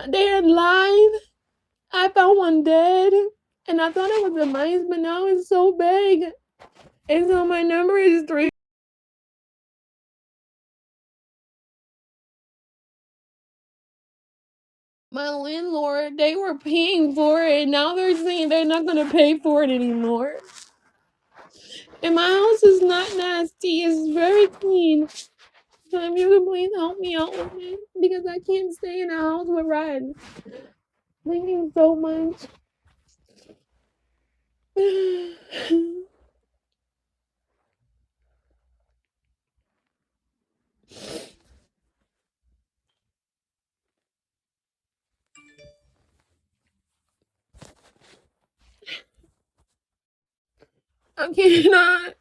They're alive. I found one dead, and I thought it was a mice, but now it's so big. And so my number is 3. My landlord, they were paying for it. Now they're saying they're not gonna pay for it anymore. And my house is not nasty. It's very clean. So if you can please help me out with it, because I can't stay in a house with rats. Thank you so much. I cannot.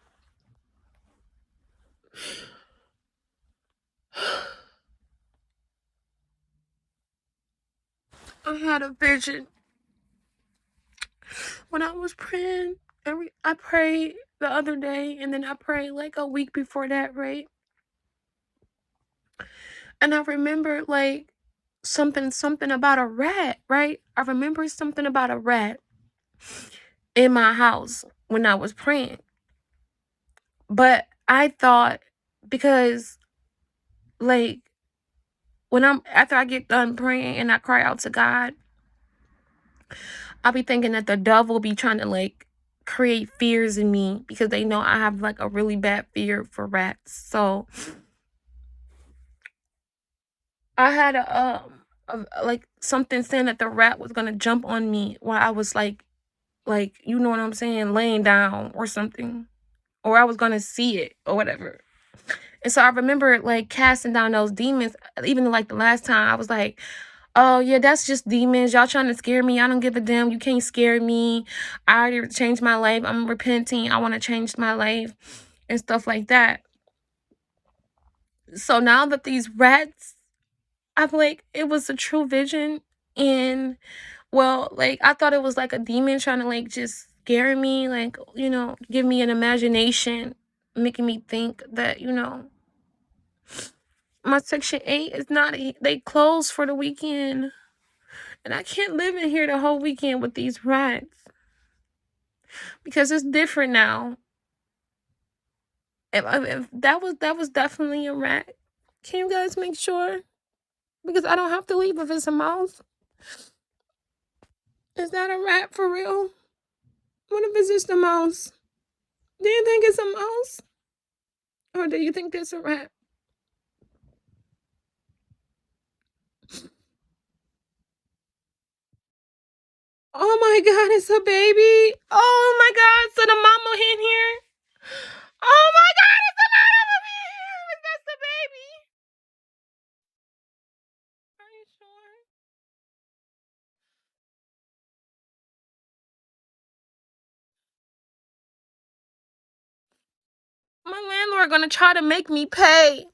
I had a vision when I was praying. I prayed the other day, and then I prayed like a week before that, right? And I remember like something about a rat, right? I remember something about a rat in my house when I was praying. But I thought, because like after I get done praying and I cry out to God, I'll be thinking that the devil be trying to like create fears in me, because they know I have like a really bad fear for rats. So I had like something saying that the rat was gonna jump on me while I was like you know what I'm saying, laying down or something, or I was gonna see it or whatever. And so I remember like casting down those demons. Even like the last time, I was like, oh yeah, that's just demons. Y'all trying to scare me. I don't give a damn. You can't scare me. I already changed my life. I'm repenting. I want to change my life and stuff like that. So now that these rats, I'm like, it was a true vision. And well, like I thought it was like a demon trying to like just scare me, like, you know, give me an imagination, making me think that, you know, my Section 8 is not, they closed for the weekend. And I can't live in here the whole weekend with these rats, because it's different now. If that was definitely a rat. Can you guys make sure? Because I don't have to leave if it's a mouse. Is that a rat for real? What if it's just a mouse? Do you think it's a mouse? Or do you think it's a rat? Oh my god, it's a baby. Oh my god, so the mama in here. Oh my god, it's a mama in here. That's the baby. Are you sure? My landlord gonna try to make me pay.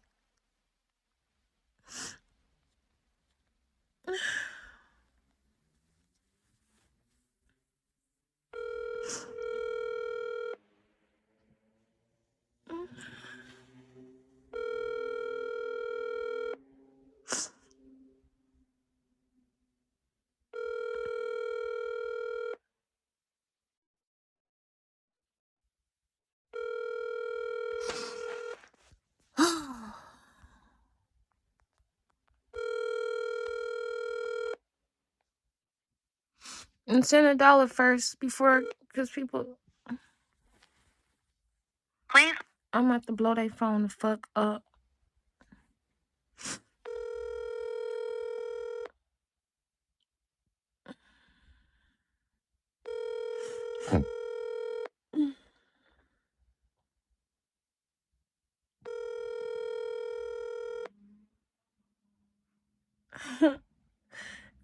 And send $1 first before, because people. Please. I'm about to blow their phone the fuck up.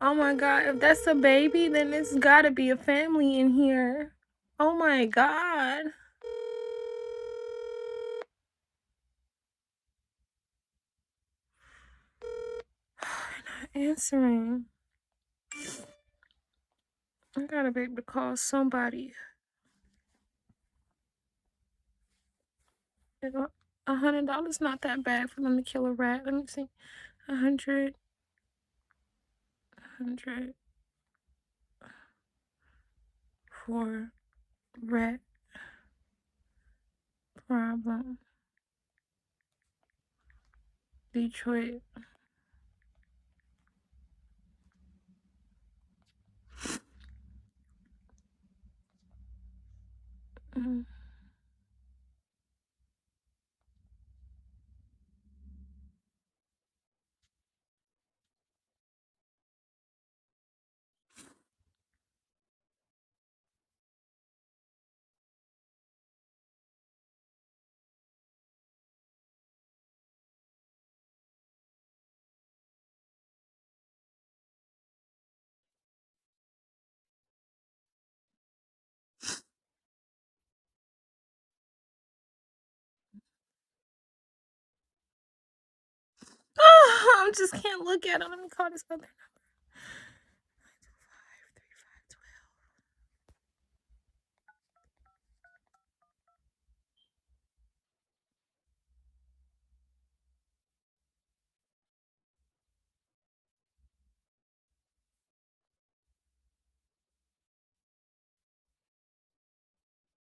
Oh my god, if that's a baby, then it's gotta be a family in here. Oh my god. Not answering. I gotta be able to call somebody. $100 not that bad for them to kill a rat. Let me see. 100. 100 for rat problem. Detroit. Mm. Oh, I just can't look at him. Let me call this other.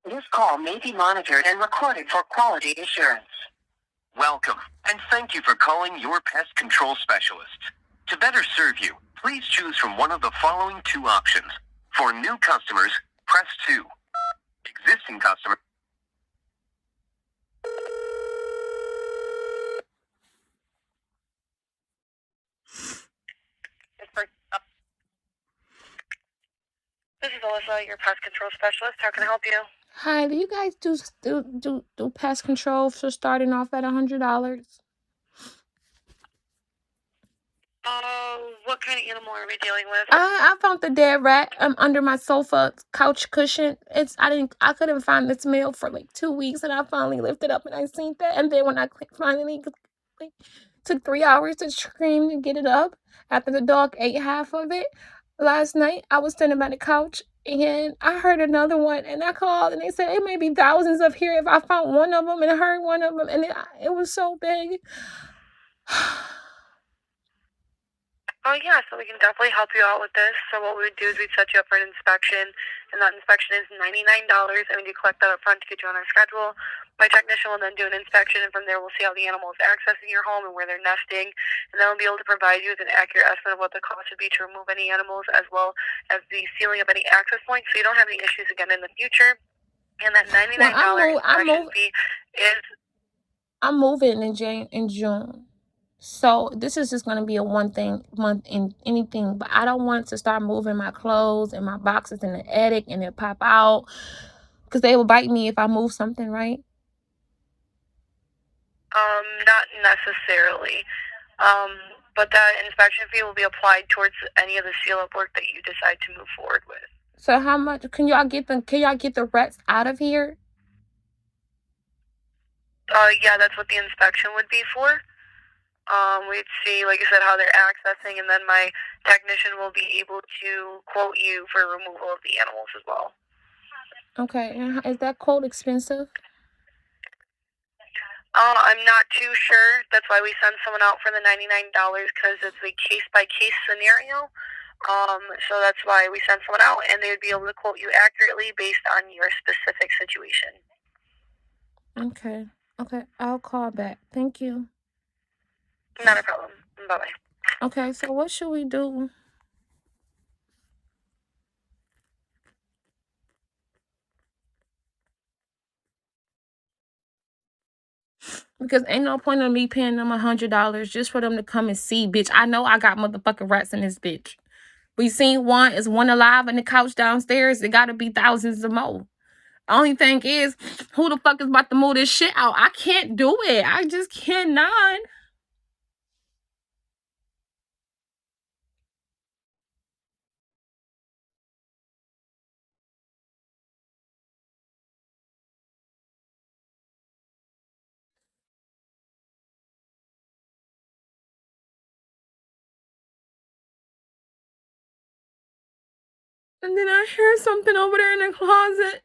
This call may be monitored and recorded for quality assurance. Welcome, and thank you for calling your pest control specialist. To better serve you, please choose from one of the following two options. For new customers, press 2. Existing customers. This is Alyssa, your pest control specialist. How can I help you? Hi, do you guys do pest control for starting off at $100? What kind of animal are we dealing with? I found the dead rat under my sofa couch cushion. I couldn't find the smell for like 2 weeks, and I finally lifted up and I seen that. And then when I finally like, took 3 hours to scream to get it up after the dog ate half of it last night, I was standing by the couch and I heard another one, and I called and they said it may be thousands up here if I found one of them and I heard one of them, and it was so big. Oh, yeah, so we can definitely help you out with this. So what we would do is we'd set you up for an inspection, and that inspection is $99, and we do collect that up front to get you on our schedule. My technician will then do an inspection, and from there we'll see how the animal is accessing your home and where they're nesting, and then we'll be able to provide you with an accurate estimate of what the cost would be to remove any animals, as well as the sealing of any access points, so you don't have any issues again in the future. And that $99 inspection fee is... I'm moving in June. So this is just gonna be a month in anything, but I don't want to start moving my clothes and my boxes in the attic and it pop out, because they will bite me if I move something, right? Not necessarily. But that inspection fee will be applied towards any of the seal up work that you decide to move forward with. So how much can y'all get the rats out of here? Yeah, that's what the inspection would be for. We'd see, like I said, how they're accessing, and then my technician will be able to quote you for removal of the animals as well. Okay, and is that quote expensive? I'm not too sure. That's why we send someone out for the $99, because it's a case-by-case scenario. So that's why we send someone out, and they would be able to quote you accurately based on your specific situation. Okay. Okay, I'll call back. Thank you. Not a problem. Bye-bye. Okay, so what should we do? Because ain't no point in me paying them $100 just for them to come and see, bitch. I know I got motherfucking rats in this bitch. We seen one. Is one alive in the couch downstairs? It gotta be thousands of more. Only thing is, who the fuck is about to move this shit out? I can't do it. I just cannot. And then I hear something over there in the closet.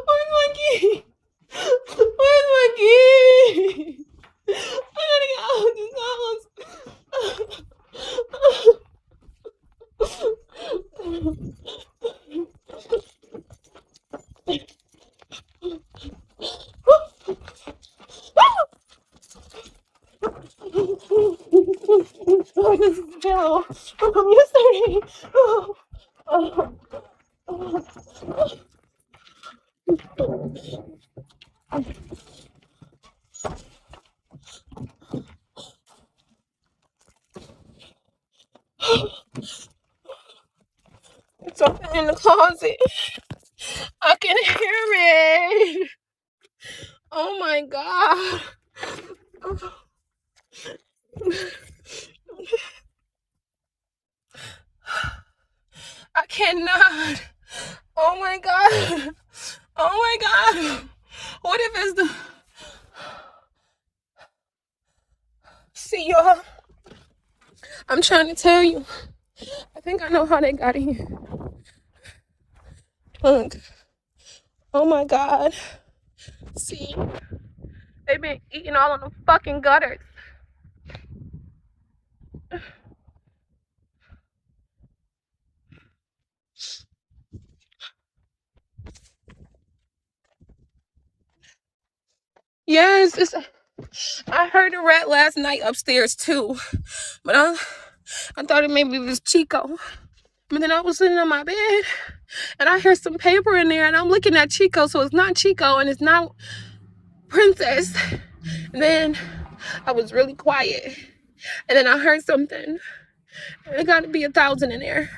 Where's my key? Where's my key? I gotta get out of this house. Oh, this is hell from yesterday. Oh, oh, oh. It's something in the closet. I can hear it. Oh my god. I cannot. Oh my god. Oh my god. What if it's the... See y'all. I'm trying to tell you. I think I know how they got in here. Look. Oh my god. See? They've been eating all on the fucking gutters. Yes, I heard a rat last night upstairs too. But I thought it maybe was Chico. But then I was sitting on my bed and I hear some paper in there and I'm looking at Chico, so it's not Chico and it's not Princess. And then I was really quiet. And then I heard something. It gotta be 1,000 in there.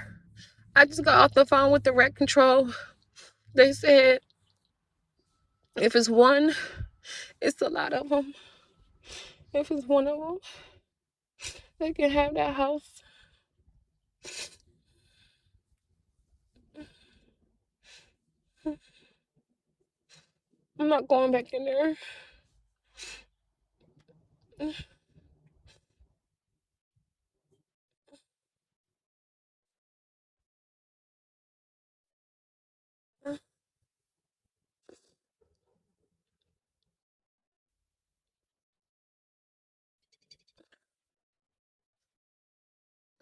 I just got off the phone with the rent control. They said if it's one, it's a lot of them. If it's one of them, they can have that house. I'm not going back in there.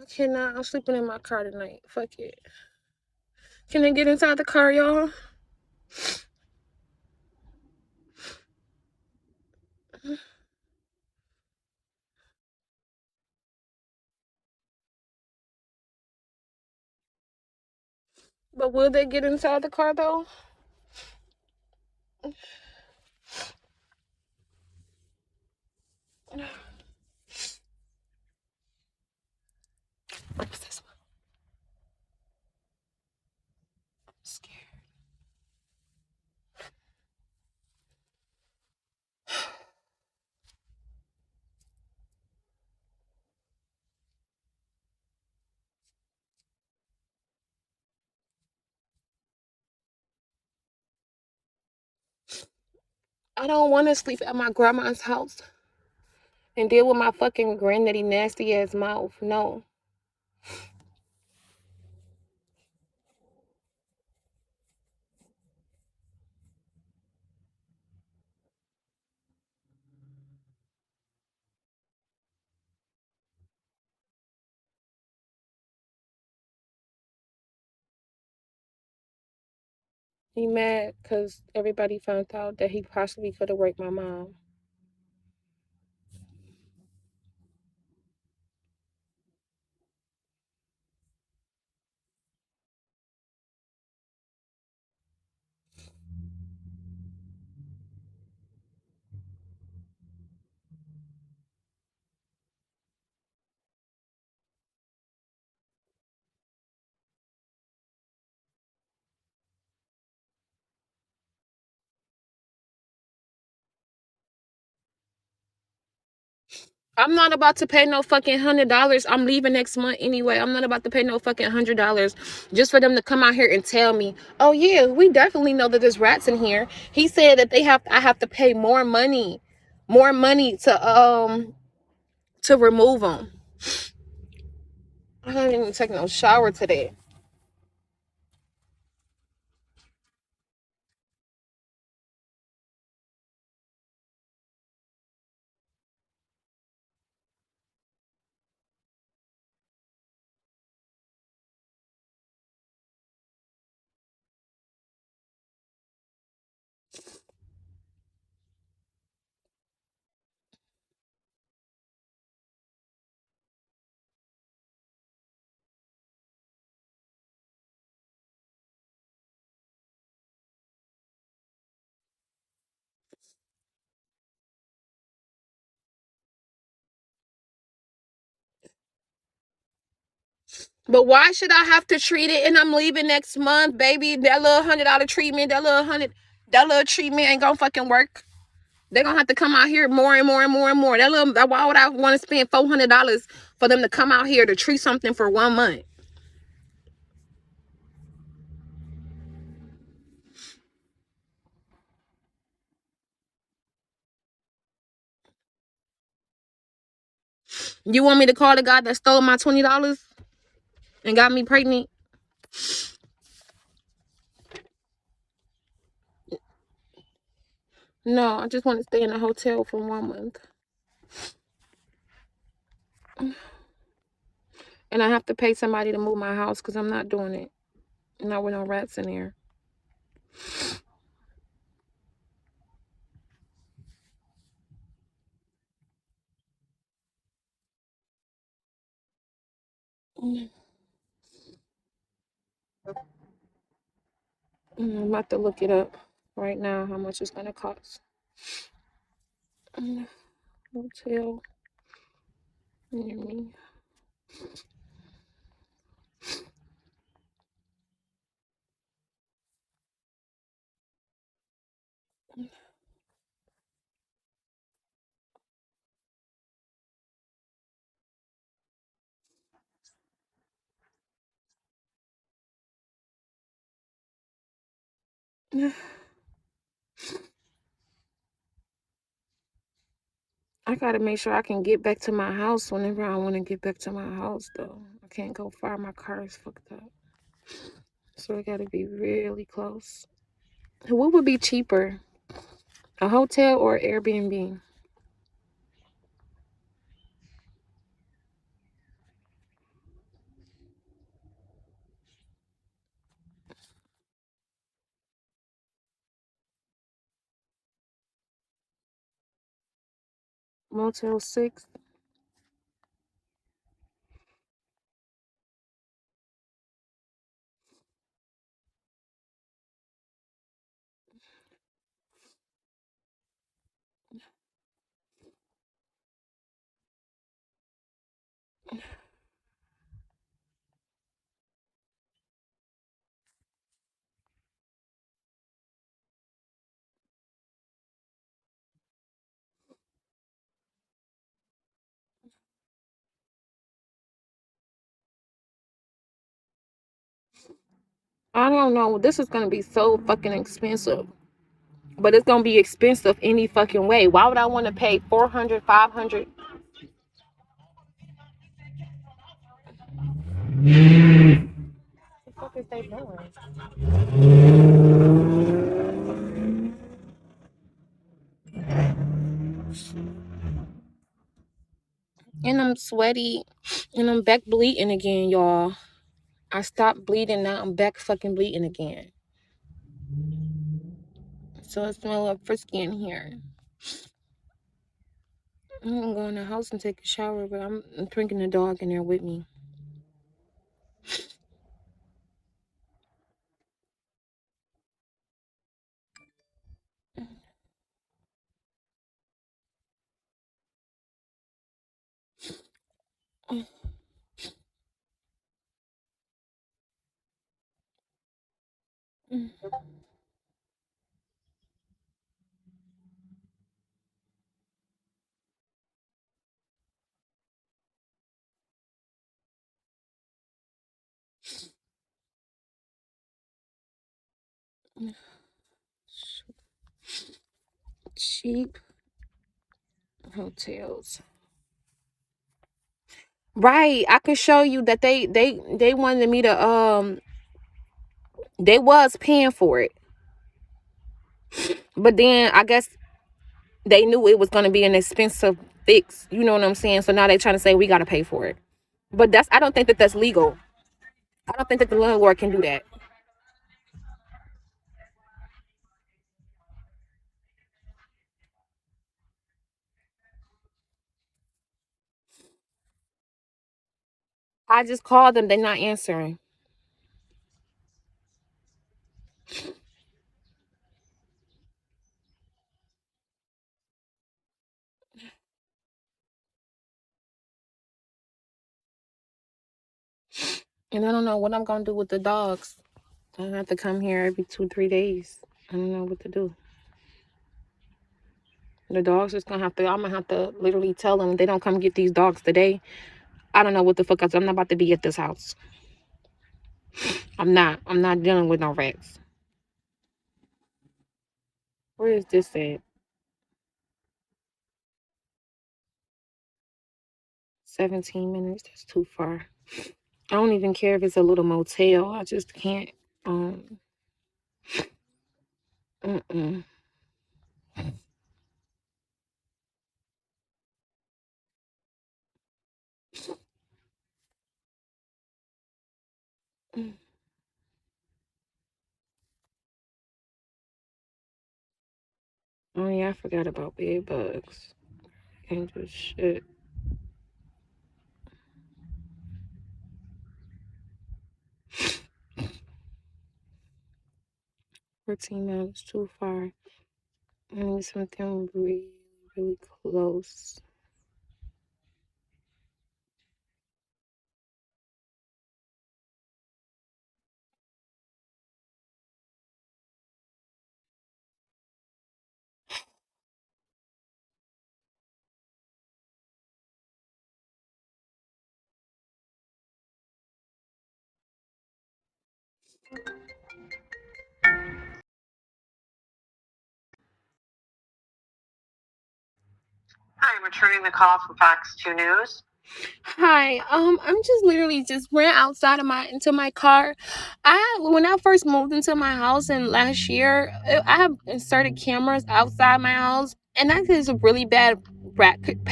I cannot. I'm sleeping in my car tonight. Fuck it. Can I get inside the car, y'all? But will they get inside the car though? What's this one? I'm scared. I don't want to sleep at my grandma's house and deal with my fucking granddaddy nasty ass mouth. No. He mad because everybody found out that he possibly could have raped my mom. I'm not about to pay no fucking $100. I'm leaving next month anyway. I'm not about to pay no fucking $100 just for them to come out here and tell me, oh yeah, we definitely know that there's rats in here. He said that I have to pay more money to remove them. I haven't even taken no shower today. But why should I have to treat it and I'm leaving next month, baby? That little $100 treatment, that little treatment ain't gonna fucking work. They're gonna have to come out here more and more and more and more. Why would I want to spend $400 for them to come out here to treat something for 1 month? You want me to call the guy that stole my $20 and got me pregnant? No, I just want to stay in a hotel for 1 month. And I have to pay somebody to move my house because I'm not doing it. Not with no rats in there. I'm about to look it up right now how much it's gonna cost. Hotel near me. I gotta make sure I can get back to my house whenever I want to get back to my house, though. I can't go far. My car is fucked up. So I gotta be really close. What would be cheaper? A hotel or Airbnb? Motel 6? I don't know. This is gonna be so fucking expensive. But it's gonna be expensive any fucking way. Why would I want to pay 400, 500? What the fuck is they doing? And I'm sweaty and I'm back bleeding again, y'all. I stopped bleeding, now I'm back fucking bleeding again. So it smells like frisky in here. I'm gonna go in the house and take a shower, but I'm bringing the dog in there with me. Cheap hotels. Right. I can show you that they wanted me to they was paying for it. But then I guess they knew it was gonna be an expensive fix. You know what I'm saying? So now they trying to say we gotta pay for it. But I don't think that that's legal. I don't think that the landlord can do that. I just called them, they're not answering. And I don't know what I'm gonna do with the dogs. I have to come here every 2-3 days. I don't know what to do. The dogs just gonna have to. I'm gonna have to literally tell them if they don't come get these dogs today. I don't know what the fuck else. I'm not about to be at this house. I'm not. I'm not dealing with no rats. Where is this at? 17 minutes. That's too far. I don't even care if it's a little motel. I just can't. Um. Mm-mm. Oh yeah, I forgot about bed bugs. And just shit. 14 minutes too far. I need something really, really close. Hi, I'm returning the call from Fox 2 News. Hi, I'm just literally just ran outside of into my car. When I first moved into my house in last year, I have inserted cameras outside my house, and that is a really bad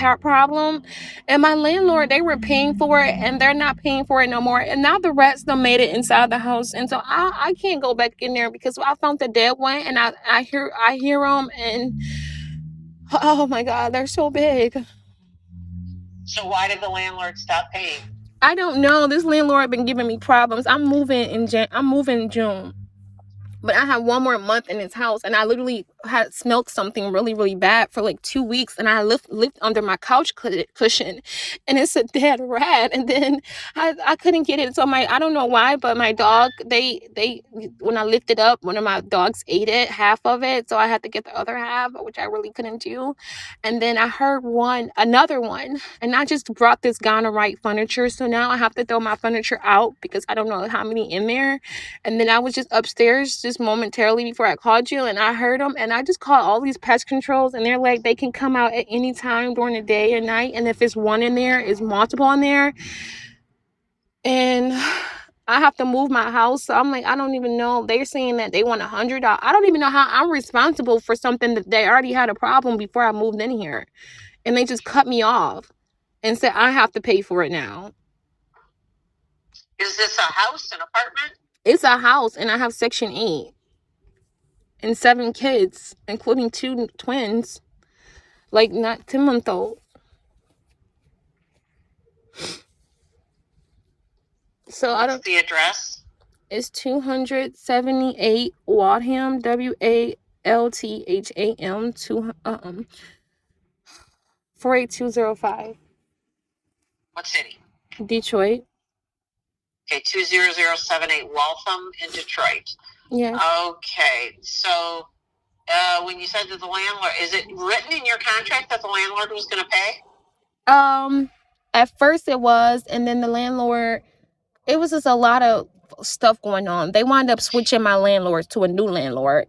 problem. And my landlord, they were paying for it, and they're not paying for it no more. And now the rats done made it inside the house, and so I can't go back in there because I found the dead one, and I hear them, and oh my god, they're so big. So why did the landlord stop paying? I don't know. This landlord been giving me problems. I'm moving in June. But I have one more month in his house, and I literally had smelled something really, really bad for like 2 weeks, and I lived under my couch cushion, and it's a dead rat. And then I couldn't get it. So I don't know why, but my dog, they when I lifted up, one of my dogs ate it, half of it, so I had to get the other half, which I really couldn't do. And then I heard another one, and I just brought this gonorrhea furniture, so now I have to throw my furniture out because I don't know how many in there. And then I was just upstairs just momentarily before I called you, and I heard them, and I just called all these pest controls, and they're like, they can come out at any time during the day or night, and if it's one in there, it's multiple in there. And I have to move my house, so I'm like, I don't even know. They're saying that they want $100. I don't even know how I'm responsible for something that they already had a problem before I moved in here, and they just cut me off and said I have to pay for it now. Is this a house, an apartment? It's a house, and I have Section 8 and 7 kids, including 2 twins, like not 10-month-old. So I don't. What's the address? It's 278 Waltham, Waltham, 48205. What city? Detroit. Okay, 20078 Waltham in Detroit. Yeah. Okay, so when you said that the landlord, is it written in your contract that the landlord was going to pay? At first it was, and then the landlord, it was just a lot of stuff going on. They wound up switching my landlords to a new landlord.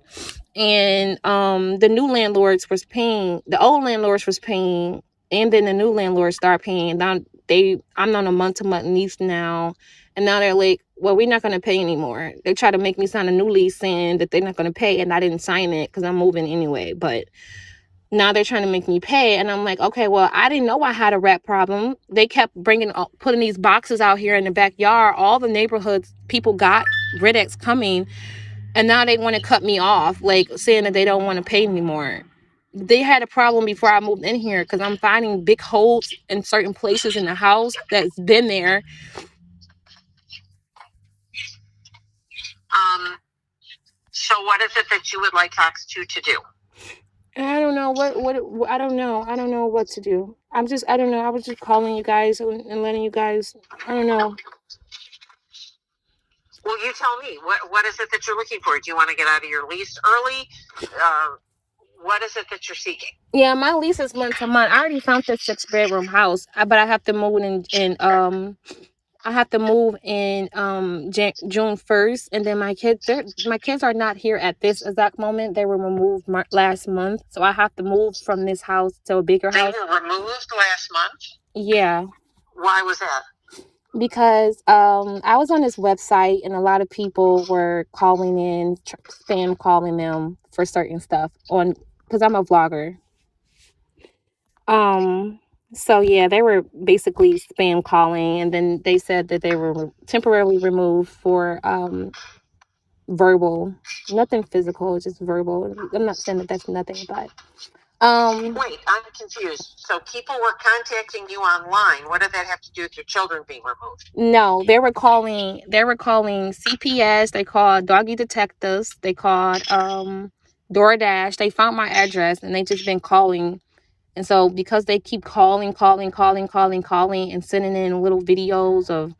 And the new landlords was paying, the old landlords was paying, and then the new landlords start paying. Now I'm on a month-to-month lease now, and now they're like, well, we're not going to pay anymore. They try to make me sign a new lease saying that they're not going to pay, and I didn't sign it because I'm moving anyway. But now they're trying to make me pay, and I'm like, okay, well, I didn't know I had a rat problem. They kept putting these boxes out here in the backyard. All the neighborhoods people got Ridex coming, and now they want to cut me off, like saying that they don't want to pay anymore. They had a problem before I moved in here because I'm finding big holes in certain places in the house that's been there. So what is it that you would like Tax 2 to do? I don't know I don't know what to do. I don't know. I was just calling you guys and letting you guys, I don't know. Well, you tell me. What is it that you're looking for? Do you want to get out of your lease early? What is it that you're seeking? Yeah, my lease is month to month. I already found this 6-bedroom house, but I have to move June 1st, and then my kids are not here at this exact moment. They were removed last month, so I have to move from this house to a bigger house. They were removed last month? Yeah. Why was that? Because I was on this website, and a lot of people were calling in, spam calling them for certain stuff because I'm a vlogger. So yeah, they were basically spam calling, and then they said that they were temporarily removed for verbal, nothing physical, just verbal. I'm not saying that that's nothing, but wait, I'm confused. So people were contacting you online. What did that have to do with your children being removed? No, they were calling CPS, they called doggy detectives, they called DoorDash. They found my address, and they just been calling. And so because they keep calling and sending in little videos of,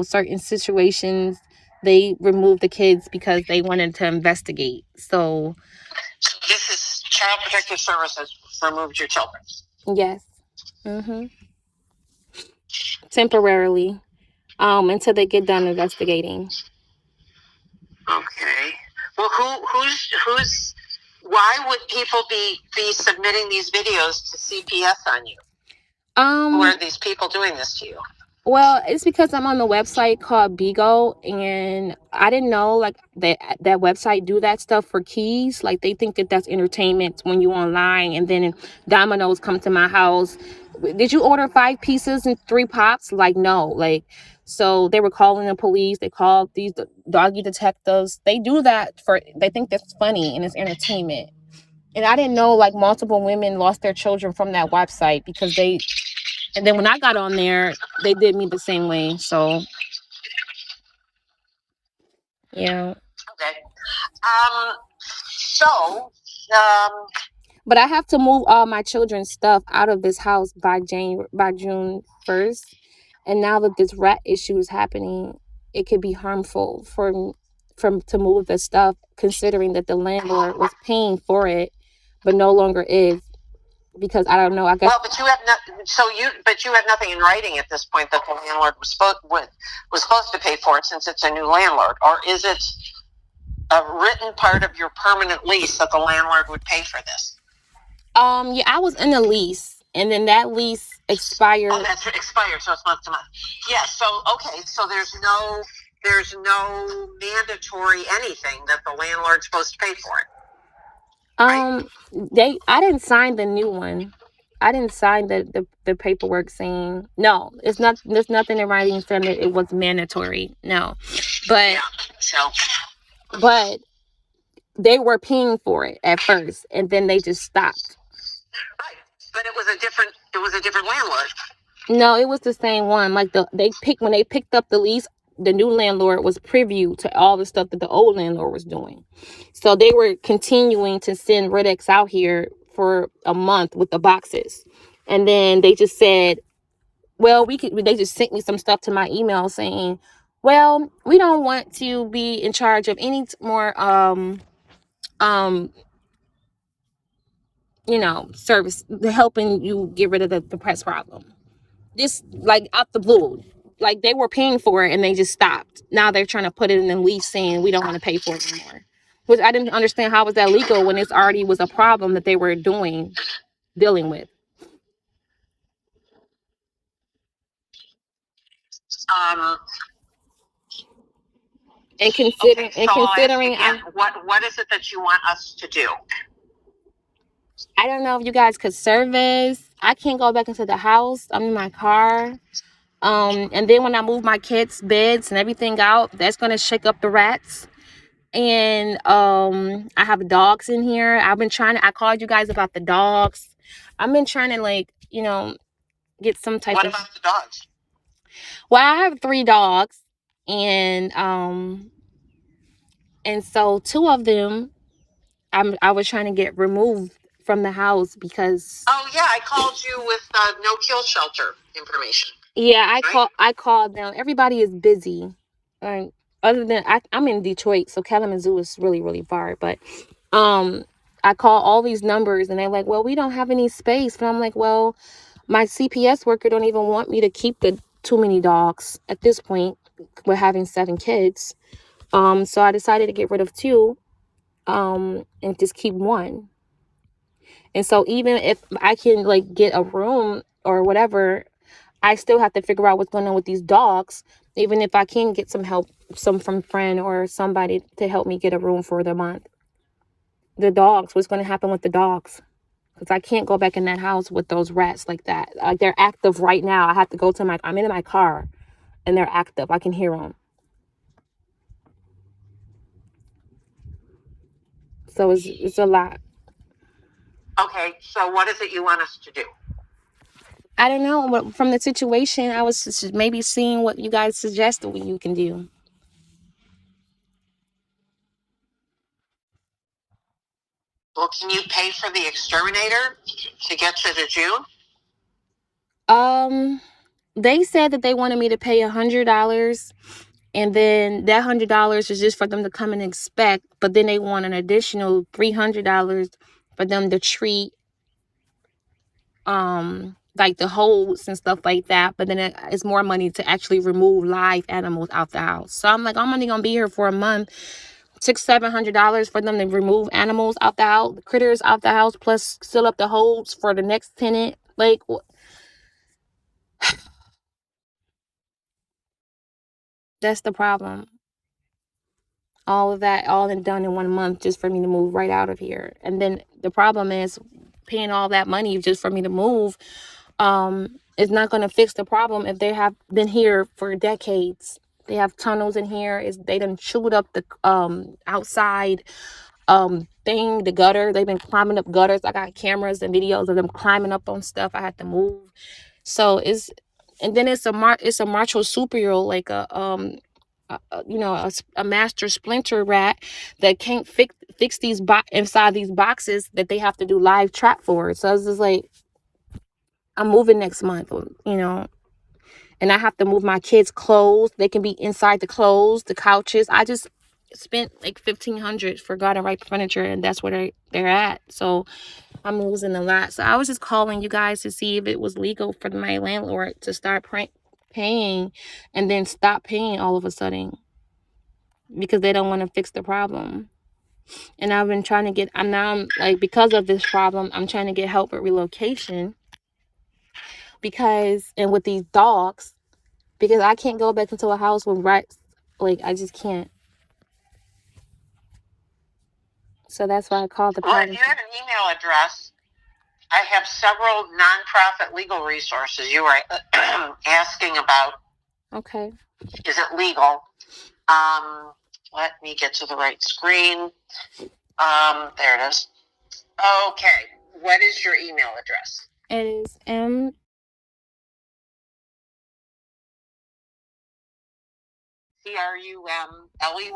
certain situations, they removed the kids because they wanted to investigate. So this is Child Protective Services removed your children? Yes. Temporarily, until they get done investigating. Okay. Well, who's why would people be submitting these videos to CPS on you? Who are these people doing this to you? Well, it's because I'm on the website called Bigo, and I didn't know like that website do that stuff for keys. Like they think that that's entertainment when you online, and then Domino's come to my house. Did you order 5 pieces and 3 pops? Like no, like so they were calling the police. They called these doggy detectives. They do that they think that's funny and it's entertainment. And I didn't know like multiple women lost their children from that website because and then when I got on there, they did me the same way. So, yeah. Okay. But I have to move all my children's stuff out of this house by June 1st. And now that this rat issue is happening, it could be harmful to move the stuff, considering that the landlord was paying for it, but no longer is. Because I don't know, I guess. Well, but you have nothing in writing at this point that the landlord was supposed to pay for it, since it's a new landlord, or is it a written part of your permanent lease that the landlord would pay for this? Yeah, I was in a lease, and then that lease expired. Oh, that's expired, so it's month to month. Yeah. So okay, so there's no mandatory anything that the landlord's supposed to pay for it. I didn't sign the new one. I didn't sign the paperwork saying no. It's not. There's nothing in writing saying that it was mandatory. No, but yeah, but they were paying for it at first, and then they just stopped. Right, but it was a different landlord. No, it was the same one. Like when they picked up the lease, the new landlord was privy to all the stuff that the old landlord was doing. So they were continuing to send Ridex out here for a month with the boxes. And then they just said, well, they just sent me some stuff to my email saying, well, we don't want to be in charge of any more, service helping you get rid of the press problem. This like out the blue. like they were paying for it and they just stopped. Now they're trying to put it in the lease saying we don't want to pay for it anymore. Which I didn't understand, how was that legal when it's already was a problem that they were dealing with. Um, And considering okay, so I'll ask again, what is it that you want us to do? I don't know if you guys could service. I can't go back into the house. I'm in my car. And then when I move my kids' beds and everything out, that's gonna shake up the rats. And I have dogs in here. I called you guys about the dogs. I've been trying to, like, get some type What of. about the dogs? Well, I have 3 dogs, and so 2 of them I was trying to get removed from the house because. Oh yeah, I called you with no kill shelter information. Yeah, Right? I called them. Everybody is busy. Like, other than I'm in Detroit, so Kalamazoo is really, really far. But I call all these numbers and they're like, well, we don't have any space. But I'm like, well, my CPS worker don't even want me to keep the too many dogs at this point. We're having 7 kids. So I decided to get rid of 2, and just keep 1. And so even if I can, like, get a room or whatever, I still have to figure out what's going on with these dogs. Even if I can get some help, some from friend or somebody to help me get a room for the month. The dogs, what's going to happen with the dogs? Because I can't go back in that house with those rats like that. They're active right now. I have to go to I'm in my car and they're active. I can hear them. So it's a lot. Okay, so what is it you want us to do? I don't know. But from the situation, I was just maybe seeing what you guys suggested what you can do. Well, can you pay for the exterminator to get to June? They said that they wanted me to pay $100, and then that $100 is just for them to come and inspect. But then they want an additional $300 for them to treat, like the holes and stuff like that. But then it's more money to actually remove live animals out the house. So I'm like, I'm only gonna be here for a month. $600-700 for them to remove animals out the house, critters out the house, plus seal up the holes for the next tenant. Like, that's the problem. All of that, all done in 1 month, just for me to move right out of here. And then the problem is paying all that money just for me to move is not going to fix the problem if they have been here for decades. They have tunnels in here. They done chewed up the outside thing, the gutter. They've been climbing up gutters. I got cameras and videos of them climbing up on stuff. I had to move. So and then it's a marsupial, like a master splinter rat that can't fix these inside these boxes that they have to do live trap for. So it's just like, I'm moving next month, and I have to move my kids' clothes. They can be inside the clothes, the couches. I just spent like $1,500 for garden right furniture, and that's where they're at. So I'm losing a lot. So I was just calling you guys to see if it was legal for my landlord to start paying and then stop paying all of a sudden, because they don't want to fix the problem. And I've been trying to because of this problem, I'm trying to get help with relocation, and with these dogs, because I can't go back into a house with rats. Like, I just can't. So that's why I called the Well, if you have an email address, I have several nonprofit legal resources. You were asking about. Okay. Is it legal? Let me get to the right screen. There it is. Okay. What is your email address? It is M. CRUMLEY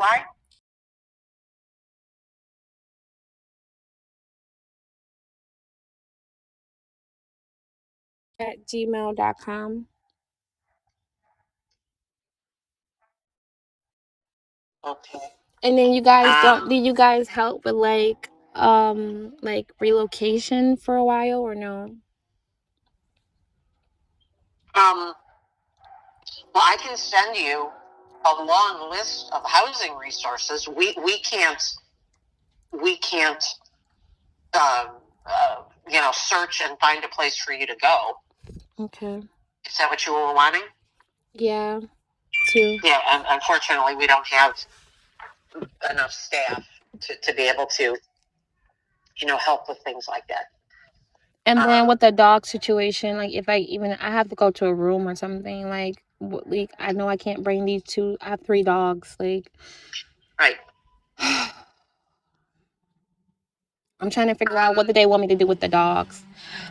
at gmail.com. Okay. And then you guys do you guys help with like relocation for a while, or no? Um, Well, I can send you a long list of housing resources. We can't search and find a place for you to go. Okay. Is that what you were wanting? Yeah. Too. Yeah, and unfortunately, we don't have enough staff to be able to, help with things like that. And then with the dog situation, like if I have to go to a room or something, like I know I can't bring these two. I have 3 dogs. Like, right. I'm trying to figure out what do they want me to do with the dogs.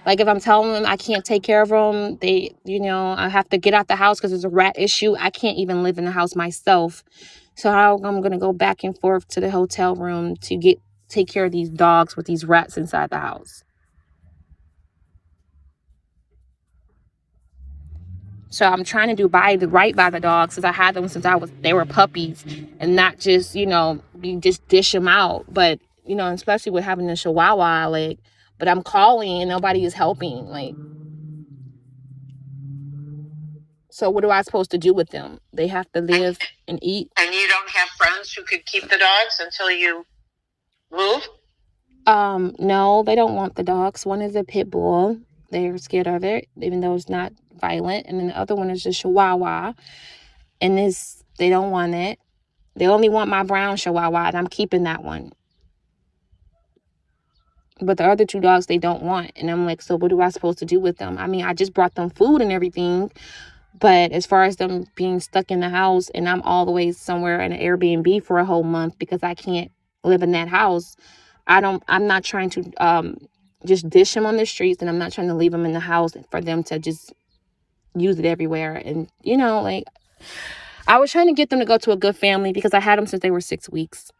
Like if I'm telling them I can't take care of them, they, I have to get out the house because there's a rat issue. I can't even live in the house myself. So how I'm gonna go back and forth to the hotel room to take care of these dogs with these rats inside the house. So I'm trying to do right by the dogs because I had them since they were puppies, and not just you just dish them out. But especially with having the Chihuahua, like, but I'm calling and nobody is helping. Like, so what am I supposed to do with them? They have to live and eat. And you don't have friends who could keep the dogs until you move? No, they don't want the dogs. One is a pit bull. They're scared of it, even though it's not violent. And then the other one is a Chihuahua. And they don't want it. They only want my brown Chihuahua, and I'm keeping that one. But the other 2 dogs, they don't want. And I'm like, so what am I supposed to do with them? I mean, I just brought them food and everything. But as far as them being stuck in the house and I'm all the way somewhere in an Airbnb for a whole month because I can't live in that house, I'm not trying to just dish them on the streets, and I'm not trying to leave them in the house for them to just use it everywhere. And, like, I was trying to get them to go to a good family because I had them since they were 6 weeks.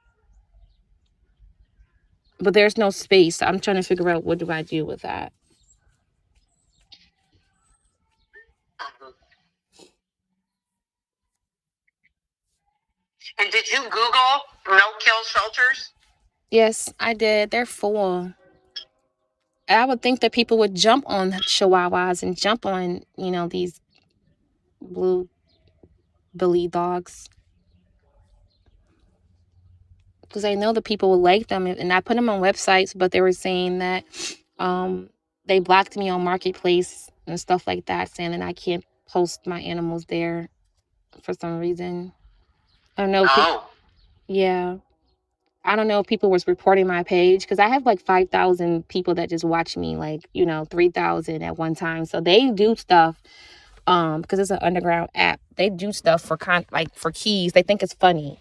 But there's no space. I'm trying to figure out what do I do with that. And did you Google no-kill shelters? Yes, I did. They're full. I would think that people would jump on Chihuahuas and jump on, these blue Billy dogs. Because I know the people would like them. And I put them on websites, but they were saying that they blocked me on Marketplace and stuff like that, saying that I can't post my animals there for some reason. I don't know. Yeah. I don't know if people was reporting my page because I have like 5,000 people that just watch me, like, 3,000 at one time. So they do stuff because it's an underground app. They do stuff for for keys. They think it's funny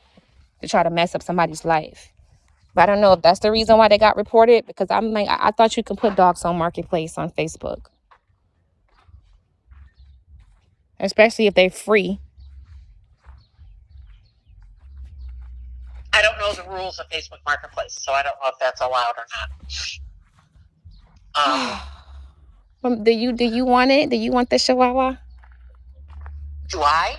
to try to mess up somebody's life. But I don't know if that's the reason why they got reported, because I'm like, I thought you can put dogs on Marketplace on Facebook, especially if they're free. I don't know the rules of Facebook Marketplace, so I don't know if that's allowed or not. Do you want it? Do you want the Chihuahua? Do I?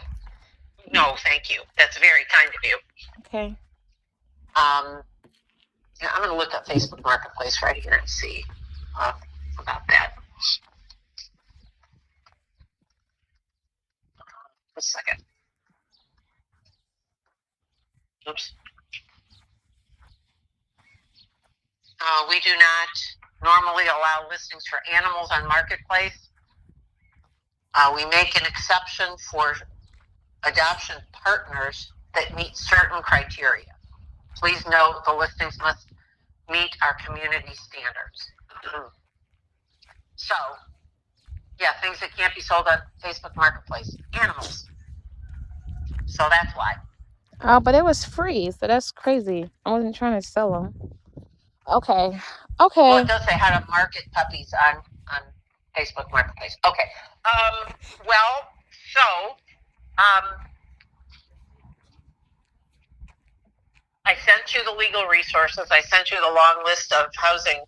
No, thank you. That's very kind of you. Okay. Yeah, I'm going to look up Facebook Marketplace right here and see about that. A second. Oops. We do not normally allow listings for animals on Marketplace. We make an exception for adoption partners that meet certain criteria. Please note the listings must meet our community standards. So, yeah, things that can't be sold on Facebook Marketplace. Animals. So that's why. Oh, but it was free, so that's crazy. I wasn't trying to sell them. Okay. Well, it does say how to market puppies on Facebook Marketplace. Okay. I sent you the legal resources. I sent you the long list of housing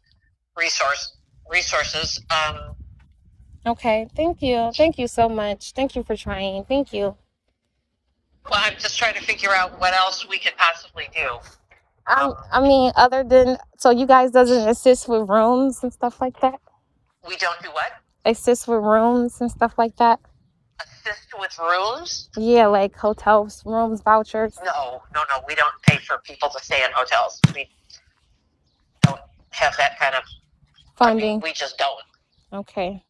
resources. Okay. Thank you. Thank you so much. Thank you for trying. Thank you. Well, I'm just trying to figure out what else we could possibly do. I mean, other than, so you guys doesn't assist with rooms and stuff like that? We don't do what? Assist with rooms and stuff like that? Assist with rooms? Yeah, like hotels, rooms, vouchers. No. We don't pay for people to stay in hotels. We don't have that kind of Funding. we just don't. Okay.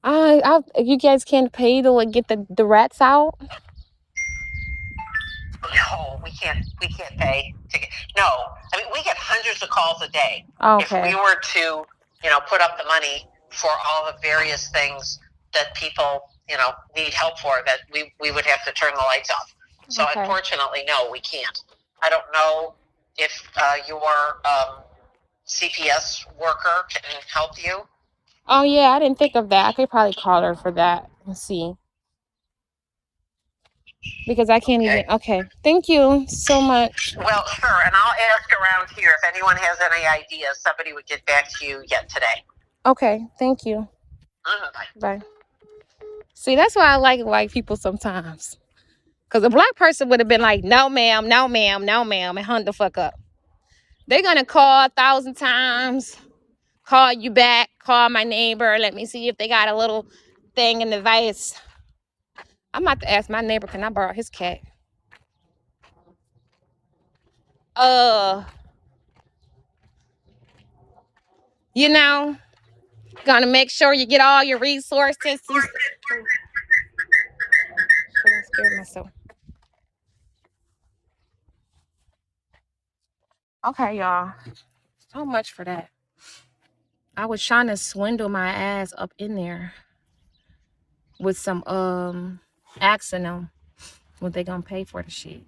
You guys can't pay to like get the rats out. No, we can't pay to get. No, I mean we get hundreds of calls a day. Okay. If we were to, put up the money for all the various things that people, need help for, that we would have to turn the lights off. So Okay. unfortunately, no, we can't. I don't know if your CPS worker can help you. Oh yeah, I didn't think of that. I could probably call her for that and see. Because I can't even. Okay. Thank you so much. Well, sure, and I'll ask around here if anyone has any ideas. Somebody would get back to you yet today. Okay. Thank you. Bye. See, that's why I like white people sometimes. Because a black person would have been like, no, ma'am, no, ma'am, no, ma'am, and hung the fuck up. They're going to call 1,000 times, call you back, call my neighbor. Let me see if they got a little thing in the vase. I'm about to ask my neighbor, can I borrow his cat? Gonna make sure you get all your resources. I scared myself. Okay, y'all. So much for that. I was trying to swindle my ass up in there with some asking them what they gonna pay for the shit.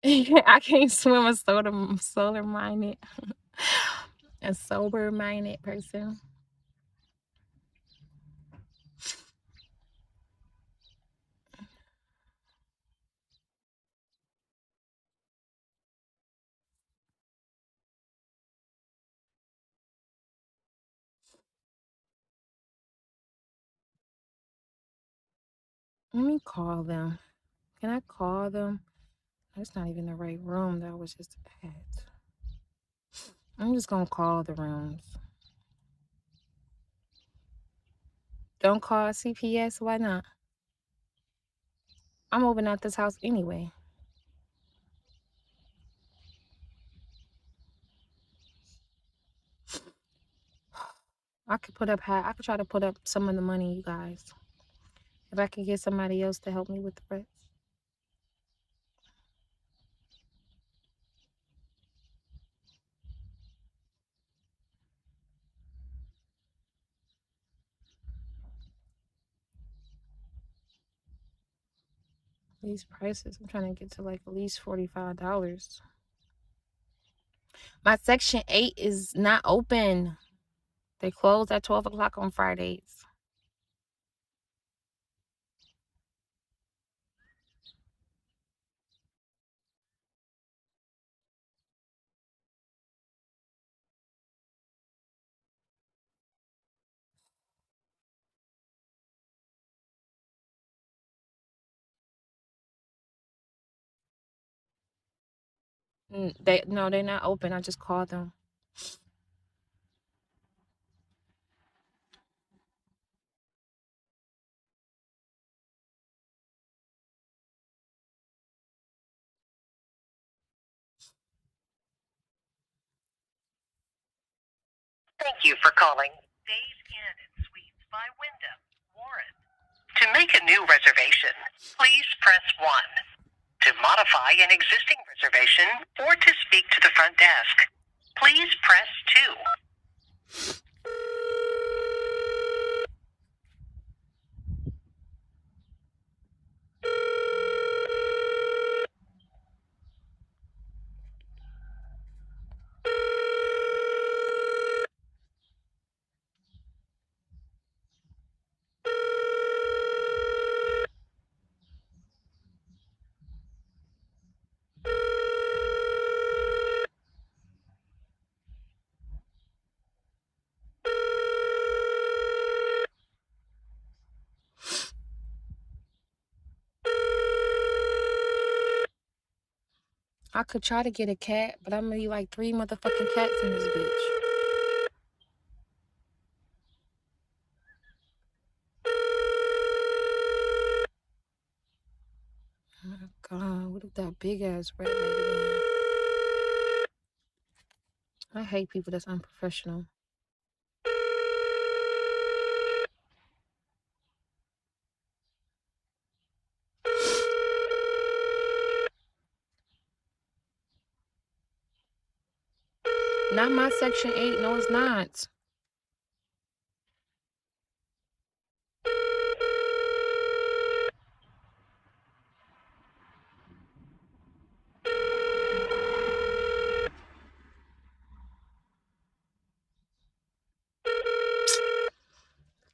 I can't swim a sober minded a sober minded person. Let me call them. Can I call them? That's not even the right room that I was just at. I'm just gonna call the rooms. Don't call CPS. Why not? I'm moving out this house anyway. I could try to put up some of the money, you guys. If I could get somebody else to help me with the rest. These prices, I'm trying to get to like at least $45. My Section 8 is not open. They close at 12 o'clock on Fridays. They're not open. I just called them. Thank you for calling Days Inn and Suites by Wyndham, Warren. To make a new reservation, please press 1. To modify an existing reservation or to speak to the front desk, please press 2. I could try to get a cat, but I'm gonna be like 3 motherfucking cats in this bitch. Oh my God, what if that big ass rat made it in? I hate people that's unprofessional. Not my section 8. No, it's not.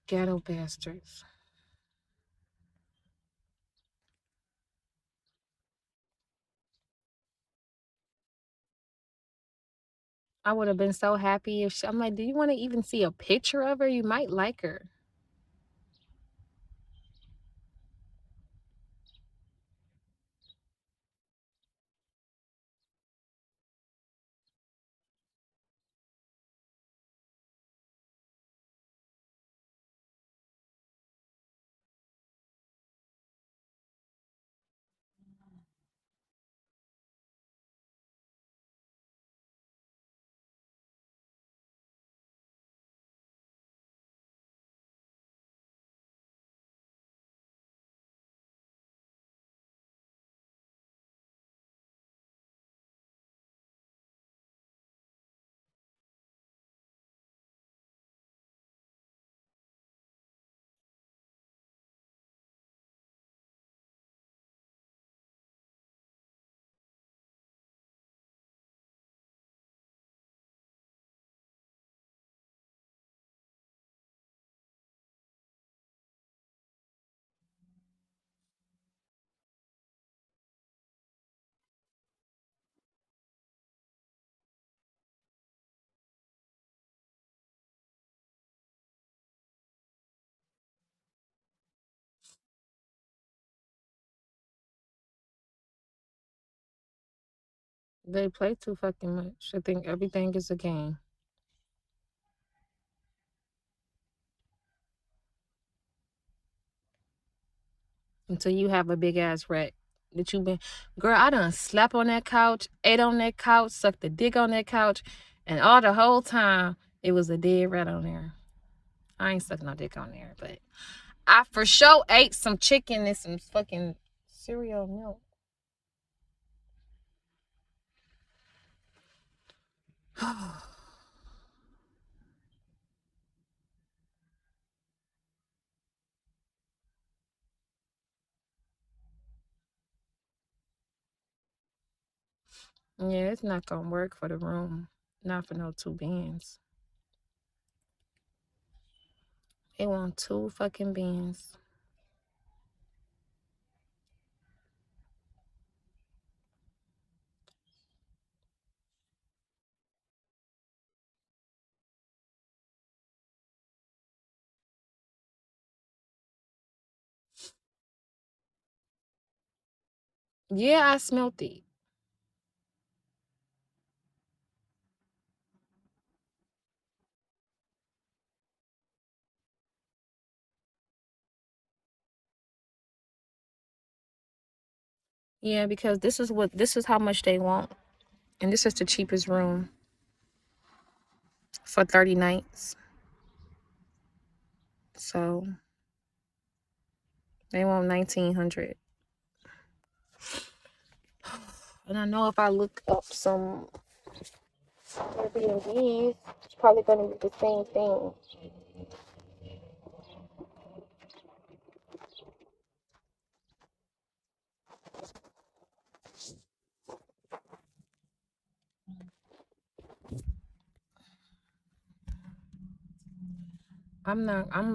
Ghetto bastards. I would have been so happy if I'm like, do you want to even see a picture of her? You might like her. They play too fucking much. I think everything is a game. Until you have a big ass rat that you been, girl, I done slept on that couch, ate on that couch, sucked a dick on that couch, and all the whole time it was a dead rat on there. I ain't sucking no dick on there, but I for sure ate some chicken and some fucking cereal milk. Yeah, it's not gonna work for the room. Not for no 2 bins. They want 2 fucking bins. Yeah, I smelt it. Yeah, because this is how much they want. And this is the cheapest room for 30 nights. So they want 1,900. And I know if I look up some Airbnbs, it's probably gonna be the same thing.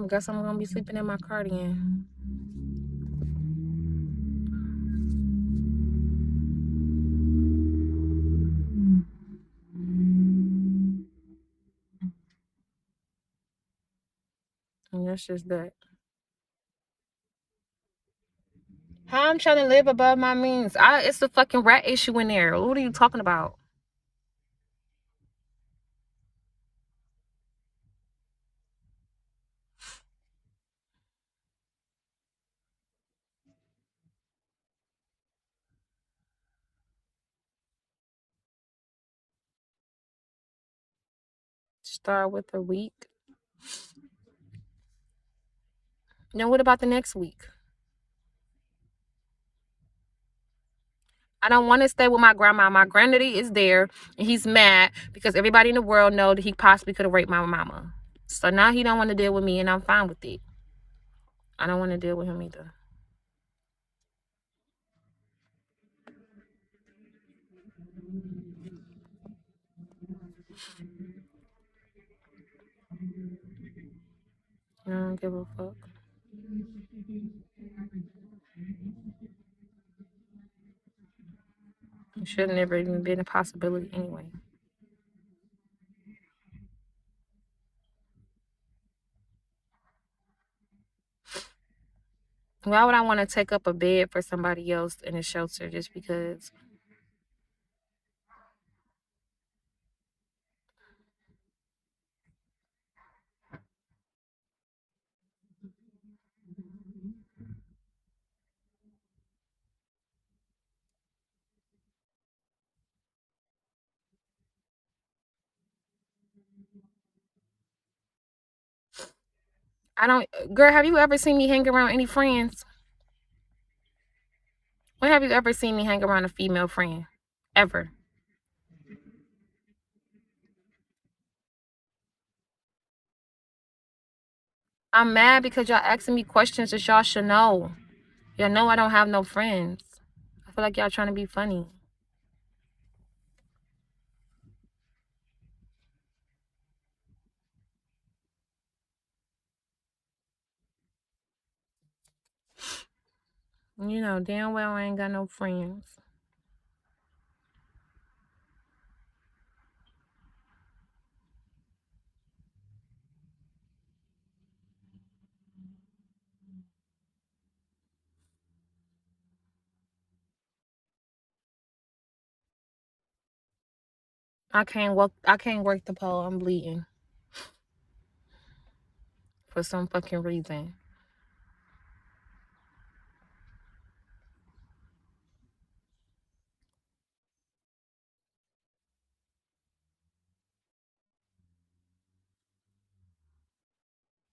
Guess I'm gonna be sleeping in my cardigan. And that's just that. How I'm trying to live above my means? It's a fucking rat issue in there. What are you talking about? Start with a week. Now what about the next week? I don't want to stay with my grandma. My granddaddy is there, and he's mad because everybody in the world know that he possibly could have raped my mama. So now he don't want to deal with me, and I'm fine with it. I don't want to deal with him either. I don't give a fuck. It should have never even been a possibility anyway. Why would I want to take up a bed for somebody else in a shelter just because? I don't. Girl, have you ever seen me hang around any friends? When have you ever seen me hang around a female friend? Ever? I'm mad because y'all asking me questions that y'all should know. Y'all know I don't have no friends. I feel like y'all trying to be funny. You know damn well I ain't got no friends. I can't work the pole. I'm bleeding for some fucking reason.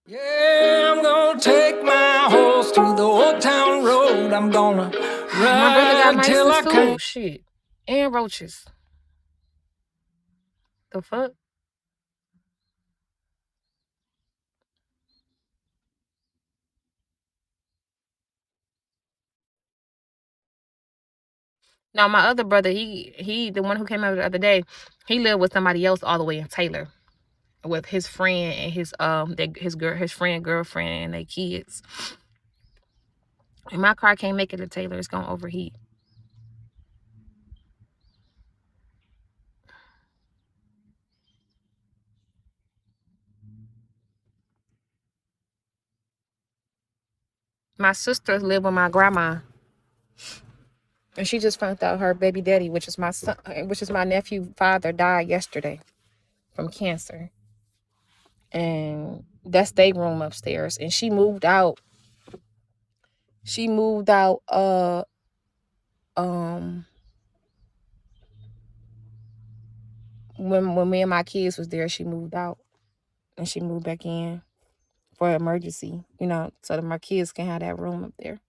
Yeah, I'm gonna take my horse through the old town road. I'm gonna My brother got ride till mice I too. can't. Shit. And roaches. The fuck? Now my other brother, he the one who came over the other day, he lived with somebody else all the way in Taylor, with his friend and his friend girlfriend and their kids. And my car can't make it to Taylor. It's gonna overheat. My sister lived with my grandma, and she just found out her baby daddy, which is my son, which is my nephew father, died yesterday from cancer. And that's their room upstairs. And she moved out. She moved out um when me and my kids was there, she moved out and she moved back in for emergency, so that my kids can have that room up there.